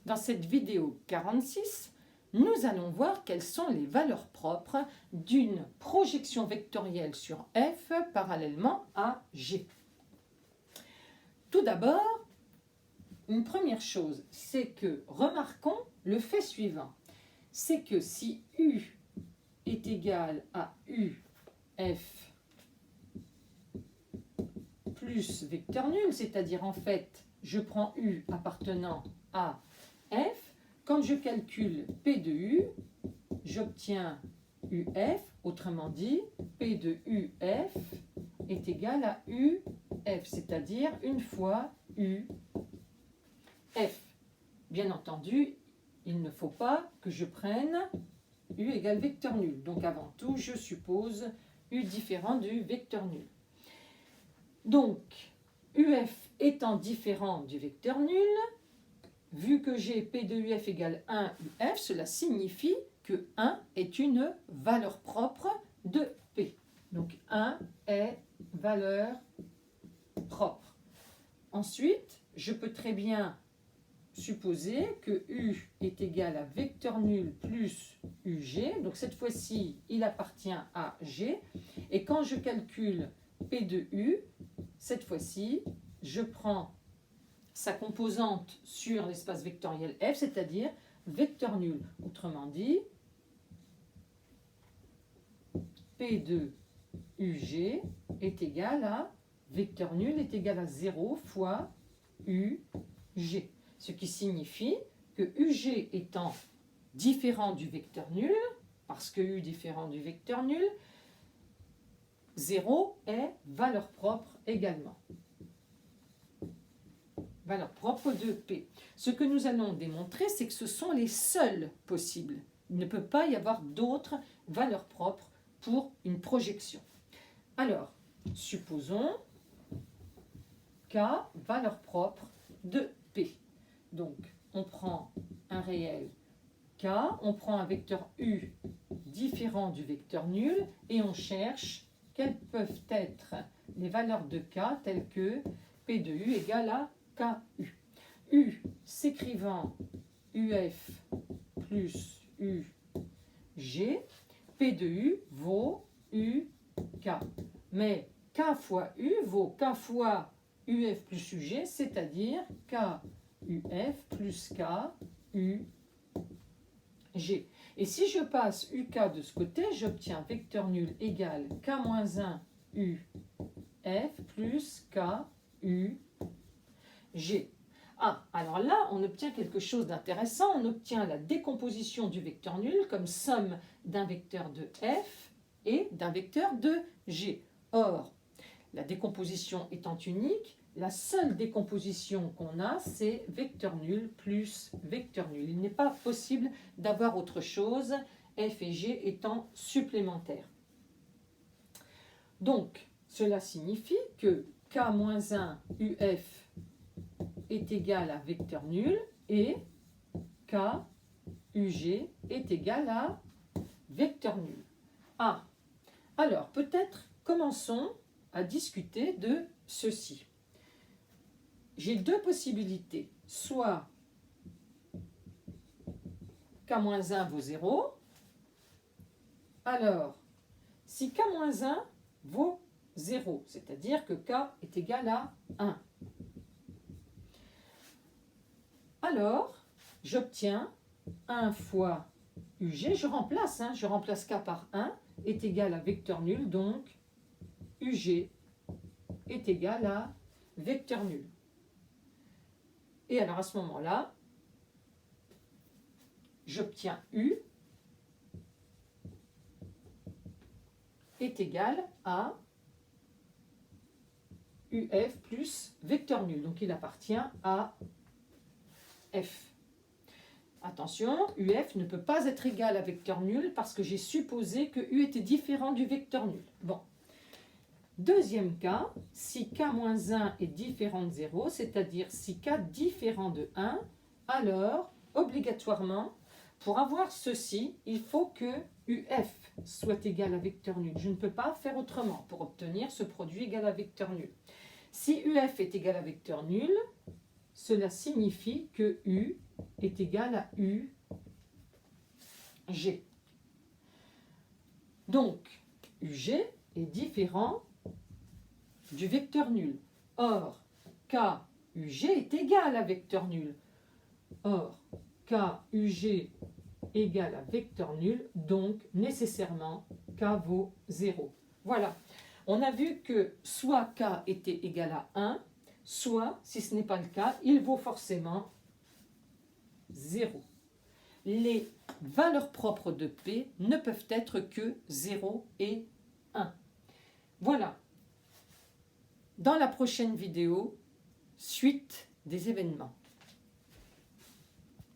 Dans cette vidéo 46, nous allons voir quelles sont les valeurs propres d'une projection vectorielle sur F parallèlement à G. Tout d'abord, une première chose, c'est que remarquons le fait suivant. C'est que si U est égal à UF plus vecteur nul, c'est-à-dire en fait, je prends U appartenant à F, quand je calcule P de U, j'obtiens UF, autrement dit, P de UF est égal à UF, c'est-à-dire une fois UF. Bien entendu, il ne faut pas que je prenne U égale vecteur nul. Donc avant tout, je suppose U différent du vecteur nul. Donc, UF étant différent du vecteur nul, vu que j'ai P de UF égale 1 UF, cela signifie que 1 est une valeur propre de P. Donc 1 est valeur propre. Ensuite, je peux très bien supposer que U est égal à vecteur nul plus UG. Donc cette fois-ci, il appartient à G. Et quand je calcule P de U, cette fois-ci, je prends sa composante sur l'espace vectoriel F, c'est-à-dire vecteur nul. Autrement dit, P de UG est égal à vecteur nul est égal à 0 fois UG. Ce qui signifie que UG étant différent du vecteur nul, parce que U différent du vecteur nul, 0 est valeur propre également. Valeur propre de P. Ce que nous allons démontrer, c'est que ce sont les seuls possibles. Il ne peut pas y avoir d'autres valeurs propres pour une projection. Alors, supposons K, valeur propre de P. Donc, on prend un réel K, on prend un vecteur U différent du vecteur nul et on cherche quelles peuvent être les valeurs de K telles que P de U égale à KU. U s'écrivant UF plus UG, P de U vaut UK. Mais K fois U vaut K fois UF plus UG, c'est-à-dire KUF plus KUG. Et si je passe UK de ce côté, j'obtiens vecteur nul égal K-1 UF plus KUG. Ah, alors là, on obtient quelque chose d'intéressant. On obtient la décomposition du vecteur nul comme somme d'un vecteur de F et d'un vecteur de G. Or, la décomposition étant unique, la seule décomposition qu'on a, c'est vecteur nul plus vecteur nul. Il n'est pas possible d'avoir autre chose, F et G étant supplémentaires. Donc, cela signifie que K-1 UF est égal à vecteur nul et KUG est égal à vecteur nul. Ah, alors peut-être commençons à discuter de ceci. J'ai deux possibilités. Soit K-1 vaut 0. Alors, si K-1 vaut 0, c'est-à-dire que K est égal à 1, alors j'obtiens 1 fois UG, je remplace K par 1, est égal à vecteur nul, donc UG est égal à vecteur nul. Et alors à ce moment-là, j'obtiens U est égal à UF plus vecteur nul. Donc il appartient à F. Attention, UF ne peut pas être égal à vecteur nul parce que j'ai supposé que U était différent du vecteur nul. Bon. Deuxième cas, si K-1 est différent de 0, c'est-à-dire si K différent de 1, alors, obligatoirement, pour avoir ceci, il faut que UF soit égal à vecteur nul. Je ne peux pas faire autrement pour obtenir ce produit égal à vecteur nul. Si UF est égal à vecteur nul, cela signifie que U est égal à UG. Donc, UG est différent du vecteur nul. Or, KUG est égal à vecteur nul. Or, KUG égale à vecteur nul, donc nécessairement K vaut 0. Voilà, on a vu que soit K était égal à 1, soit, si ce n'est pas le cas, il vaut forcément 0. Les valeurs propres de P ne peuvent être que 0 et 1. Voilà. Dans la prochaine vidéo, suite des événements.